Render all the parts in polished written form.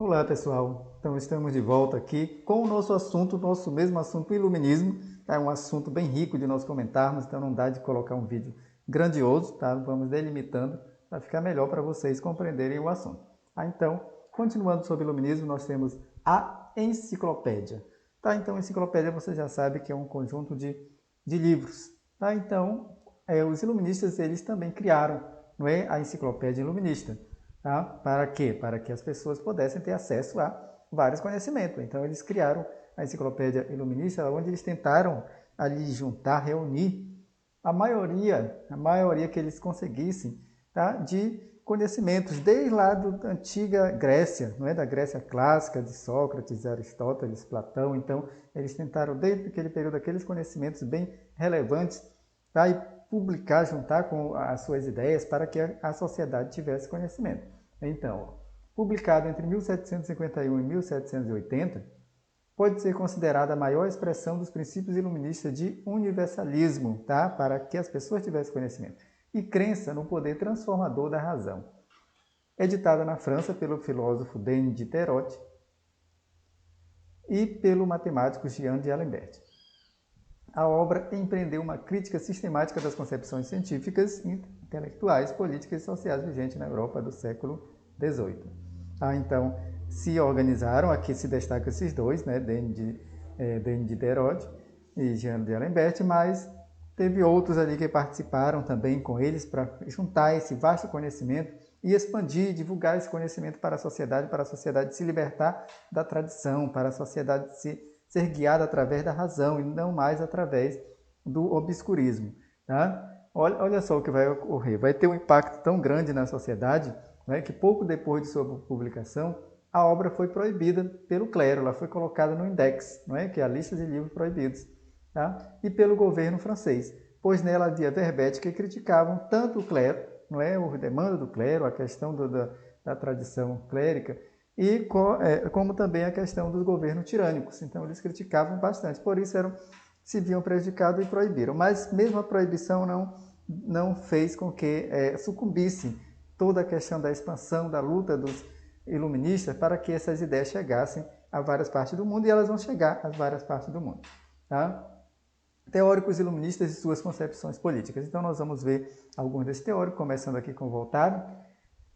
Olá pessoal, então estamos de volta aqui com o nosso assunto, nosso mesmo assunto, o iluminismo. É um assunto bem rico de nós comentarmos, então não dá de colocar um vídeo grandioso, tá? Vamos delimitando para ficar melhor para vocês compreenderem o assunto. Então, continuando sobre o iluminismo, nós temos a enciclopédia. Tá? Então, enciclopédia você já sabe que é um conjunto de livros. Tá? Então, os iluministas eles também criaram, não é, a enciclopédia iluminista. Tá? Para quê? Para que as pessoas pudessem ter acesso a vários conhecimentos. Então, eles criaram a Enciclopédia Iluminista, onde eles tentaram ali juntar, reunir a maioria que eles conseguissem, tá? De conhecimentos, desde lá da antiga Grécia, não é? Da Grécia clássica, de Sócrates, Aristóteles, Platão. Então, eles tentaram, desde aquele período, aqueles conhecimentos bem relevantes, tá? E publicar, juntar com as suas ideias para que a sociedade tivesse conhecimento. Então, publicado entre 1751 e 1780, pode ser considerada a maior expressão dos princípios iluministas de universalismo, tá? Para que as pessoas tivessem conhecimento, e crença no poder transformador da razão. Editada na França pelo filósofo Denis Diderot e pelo matemático Jean de Alembert. A obra empreendeu uma crítica sistemática das concepções científicas, intelectuais, políticas e sociais vigentes na Europa do século XVIII. Então, se organizaram, aqui se destacam esses dois, né, Denis Diderot e Jean de Alembert, mas teve outros ali que participaram também com eles para juntar esse vasto conhecimento e expandir, divulgar esse conhecimento para a sociedade se libertar da tradição, para a sociedade ser guiada através da razão e não mais através do obscurismo. Tá? Olha só o que vai ocorrer. Vai ter um impacto tão grande na sociedade, né, que pouco depois de sua publicação, a obra foi proibida pelo clero, ela foi colocada no index, não é? Que é a lista de livros proibidos, tá? E pelo governo francês, pois nela havia verbetes que criticavam tanto o clero, não é? O demanda do clero, a questão da tradição clérica, e como também a questão dos governos tirânicos. Então eles criticavam bastante, por isso se viam prejudicados e proibiram. Mas mesmo a proibição não fez com que sucumbisse toda a questão da expansão, da luta dos iluministas para que essas ideias chegassem a várias partes do mundo, e elas vão chegar a várias partes do mundo. Tá? Teóricos iluministas e suas concepções políticas. Então nós vamos ver alguns desses teóricos, começando aqui com Voltaire,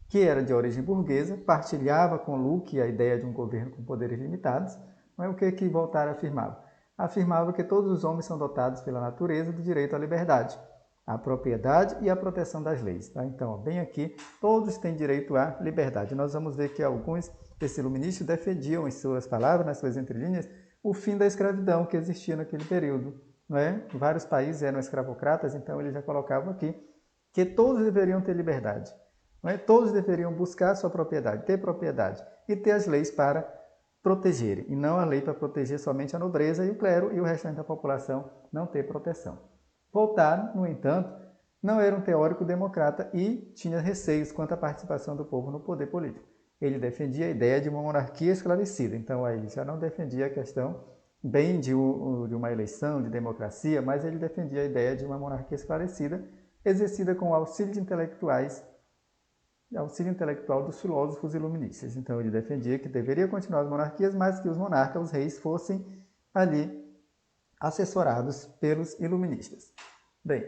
que era de origem burguesa, partilhava com Locke a ideia de um governo com poderes limitados. Mas o que Voltaire afirmava? Afirmava que todos os homens são dotados pela natureza do direito à liberdade, à propriedade e à proteção das leis. Tá? Então, bem aqui, todos têm direito à liberdade. Nós vamos ver que alguns desses iluministas defendiam em suas palavras, nas suas entrelinhas, o fim da escravidão que existia naquele período. Não é? Vários países eram escravocratas, então eles já colocavam aqui que todos deveriam ter liberdade. Não é? Todos deveriam buscar sua propriedade, ter propriedade e ter as leis para protegerem, e não a lei para proteger somente a nobreza e o clero e o restante da população não ter proteção. Voltaire, no entanto, não era um teórico democrata e tinha receios quanto à participação do povo no poder político. Ele defendia a ideia de uma monarquia esclarecida, então aí ele já não defendia a questão bem de uma eleição, de democracia, mas ele defendia a ideia de uma monarquia esclarecida, exercida com o auxílio intelectual dos filósofos iluministas. Então ele defendia que deveria continuar as monarquias, mas que os monarcas, os reis, fossem ali assessorados pelos iluministas. Bem,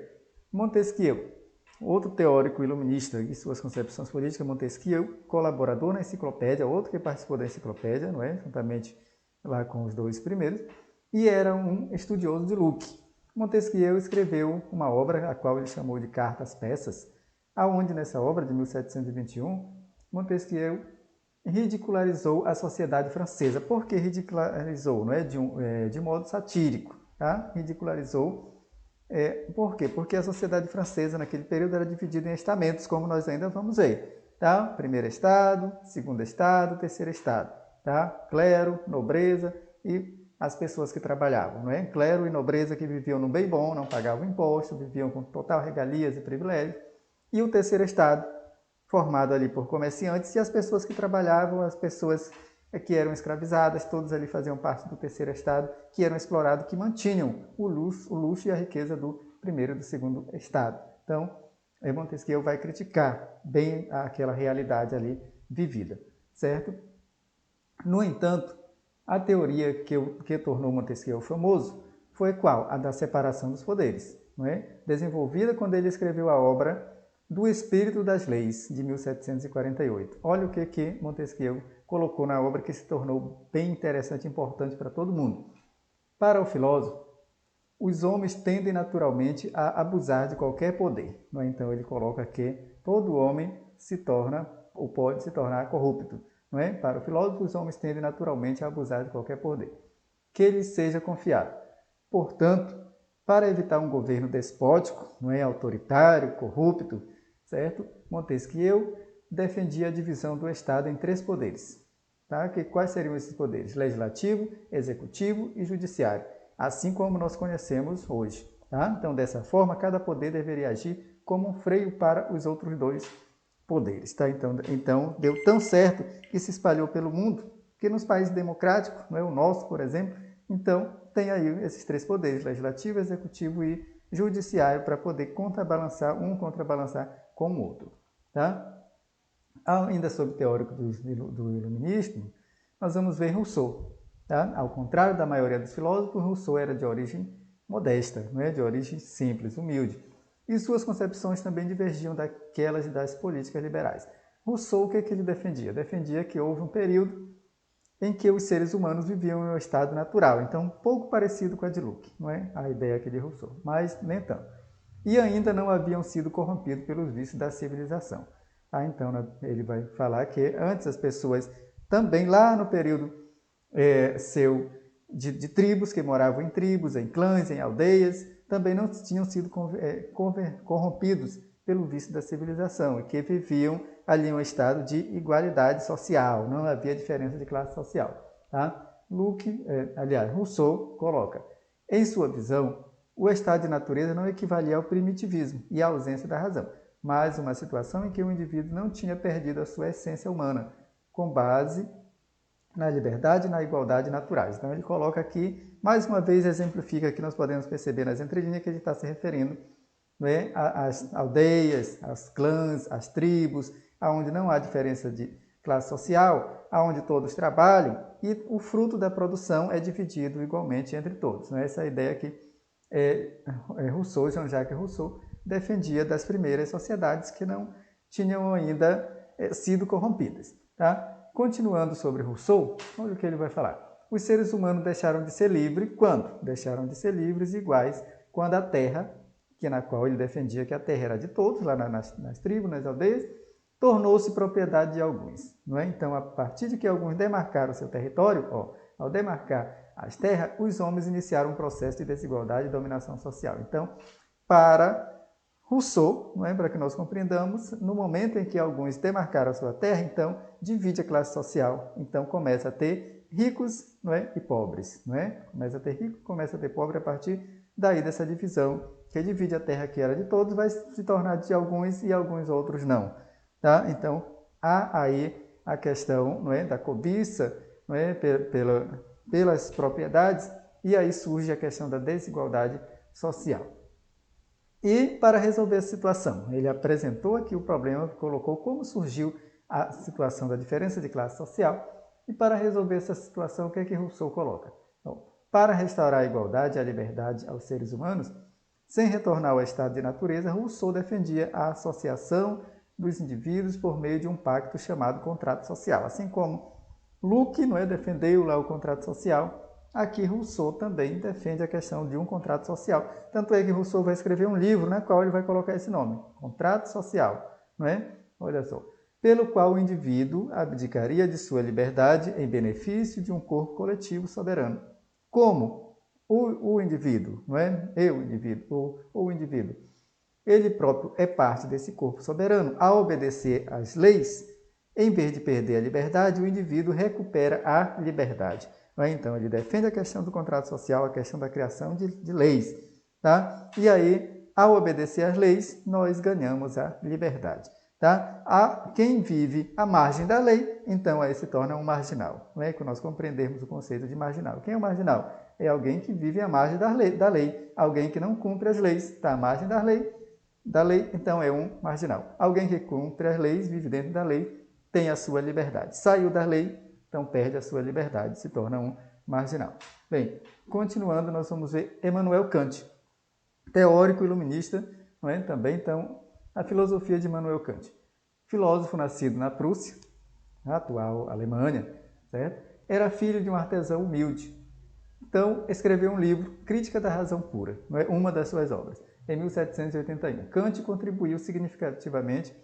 Montesquieu, outro teórico iluminista e suas concepções políticas. Montesquieu, colaborador na enciclopédia, outro que participou da enciclopédia, não é? Juntamente lá com os dois primeiros, e era um estudioso de Locke. Montesquieu escreveu uma obra, a qual ele chamou de Cartas Peças, aonde nessa obra de 1721, Montesquieu ridicularizou a sociedade francesa. Por que ridicularizou? Não é? De modo satírico. Tá? Ridicularizou. Por quê? Porque a sociedade francesa naquele período era dividida em estamentos, como nós ainda vamos ver. Tá? Primeiro estado, segundo estado, terceiro estado. Tá? Clero, nobreza e as pessoas que trabalhavam. Não é? Clero e nobreza que viviam no bem bom, não pagavam imposto, viviam com total regalias e privilégios. E o terceiro estado, formado ali por comerciantes, e as pessoas que trabalhavam, as pessoas que eram escravizadas, todos ali faziam parte do terceiro estado, que eram explorados, que mantinham o luxo e a riqueza do primeiro e do segundo estado. Então, Montesquieu vai criticar bem aquela realidade ali vivida, certo? No entanto, a teoria que tornou Montesquieu famoso foi qual? A da separação dos poderes, não é? Desenvolvida quando ele escreveu a obra do Espírito das Leis, de 1748. Olha o que Montesquieu colocou na obra que se tornou bem interessante e importante para todo mundo. Para o filósofo, os homens tendem naturalmente a abusar de qualquer poder. Não é? Então ele coloca que todo homem se torna ou pode se tornar corrupto. Não é? Para o filósofo, os homens tendem naturalmente a abusar de qualquer poder. Que lhes seja confiado. Portanto, para evitar um governo despótico, não é? Autoritário, corrupto, certo? Montesquieu defendia a divisão do Estado em 3 poderes. Tá? Quais seriam esses poderes? Legislativo, executivo e judiciário, assim como nós conhecemos hoje. Tá? Então, dessa forma, cada poder deveria agir como um freio para os outros 2 poderes. Tá? Então, deu tão certo que se espalhou pelo mundo, que nos países democráticos, não é o nosso, por exemplo, então tem aí esses 3 poderes, legislativo, executivo e judiciário, para poder contrabalançar com o outro. Tá? Ainda sobre o teórico do iluminismo, nós vamos ver Rousseau. Tá? Ao contrário da maioria dos filósofos, Rousseau era de origem modesta, não é? De origem simples, humilde. E suas concepções também divergiam daquelas das políticas liberais. Rousseau, o que ele defendia? Defendia que houve um período em que os seres humanos viviam em um estado natural, então um pouco parecido com a de Locke, não é? A ideia aqui de Rousseau, mas nem tanto. E ainda não haviam sido corrompidos pelos vícios da civilização. Então, ele vai falar que antes as pessoas, também lá no período de tribos, que moravam em tribos, em clãs, em aldeias, também não tinham sido corrompidos pelo vício da civilização e que viviam ali em um estado de igualdade social, não havia diferença de classe social. Tá? Rousseau coloca, em sua visão, o estado de natureza não equivalia ao primitivismo e à ausência da razão, mas uma situação em que o indivíduo não tinha perdido a sua essência humana, com base na liberdade e na igualdade naturais. Então ele coloca aqui, mais uma vez exemplifica que nós podemos perceber nas entrelinhas que ele está se referindo, né, às aldeias, aos clãs, às tribos, onde não há diferença de classe social, onde todos trabalham e o fruto da produção é dividido igualmente entre todos. Né? Essa é a ideia que Rousseau, Jean-Jacques Rousseau, defendia das primeiras sociedades que não tinham ainda sido corrompidas. Tá? Continuando sobre Rousseau, olha o que ele vai falar. Os seres humanos deixaram de ser livres quando? Deixaram de ser livres iguais quando a terra, na qual ele defendia que a terra era de todos, lá nas tribos, nas aldeias, tornou-se propriedade de alguns. Não é? Então, a partir de que alguns demarcaram seu território, ao demarcar as terras, os homens iniciaram um processo de desigualdade e dominação social. Então, para Rousseau, não é? Para que nós compreendamos, no momento em que alguns demarcaram a sua terra, então, divide a classe social. Então, começa a ter ricos, não é? E pobres. Não é? Começa a ter rico, começa a ter pobre a partir daí dessa divisão, que divide a terra que era de todos, vai se tornar de alguns e alguns outros não. Tá? Então, há aí a questão, não é? Da cobiça, não é? Pelas propriedades, e aí surge a questão da desigualdade social. E para resolver a situação, ele apresentou aqui o problema, colocou como surgiu a situação da diferença de classe social, e para resolver essa situação, o que é que Rousseau coloca? Então, para restaurar a igualdade e a liberdade aos seres humanos, sem retornar ao estado de natureza, Rousseau defendia a associação dos indivíduos por meio de um pacto chamado contrato social. Assim como Locke, não é, defendeu lá o contrato social, aqui Rousseau também defende a questão de um contrato social. Tanto é que Rousseau vai escrever um livro na qual ele vai colocar esse nome, Contrato Social, não é? Olha só. Pelo qual o indivíduo abdicaria de sua liberdade em benefício de um corpo coletivo soberano. Como o indivíduo, não é? O indivíduo, ele próprio é parte desse corpo soberano. Ao obedecer às leis, em vez de perder a liberdade, o indivíduo recupera a liberdade. Então, ele defende a questão do contrato social, a questão da criação de leis. Tá? E aí, ao obedecer às leis, nós ganhamos a liberdade. Tá? Quem vive à margem da lei, então aí se torna um marginal. Não é? Que nós compreendermos o conceito de marginal. Quem é o marginal? É alguém que vive à margem da lei. Alguém que não cumpre as leis, está à margem da lei, então é um marginal. Alguém que cumpre as leis, vive dentro da lei, tem a sua liberdade. Saiu da lei, então perde a sua liberdade, se torna um marginal. Bem, continuando, nós vamos ver Immanuel Kant, teórico iluminista, não é? Também, então, a filosofia de Immanuel Kant. Filósofo nascido na Prússia, a atual Alemanha, certo? Era filho de um artesão humilde. Então, escreveu um livro, Crítica da Razão Pura, não é? Uma das suas obras, em 1781. Kant contribuiu significativamente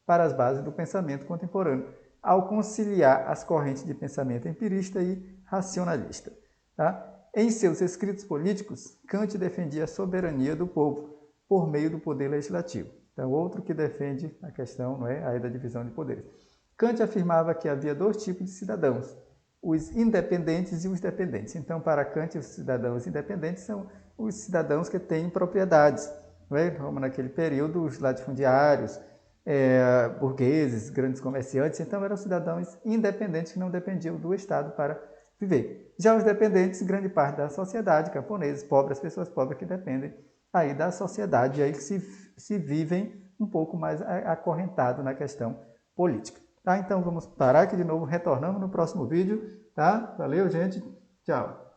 para as bases do pensamento contemporâneo, ao conciliar as correntes de pensamento empirista e racionalista. Tá? Em seus escritos políticos, Kant defendia a soberania do povo por meio do poder legislativo. Então, outro que defende a questão, não é, aí da divisão de poderes. Kant afirmava que havia dois tipos de cidadãos, os independentes e os dependentes. Então, para Kant, os cidadãos independentes são os cidadãos que têm propriedades, não é? Como naquele período, os latifundiários, burgueses, grandes comerciantes, então eram cidadãos independentes que não dependiam do Estado para viver. Já os dependentes, grande parte da sociedade, camponeses, pobres, pessoas pobres que dependem aí da sociedade, aí que se vivem um pouco mais acorrentado na questão política. Tá? Então vamos parar aqui de novo, retornamos no próximo vídeo. Tá? Valeu, gente. Tchau.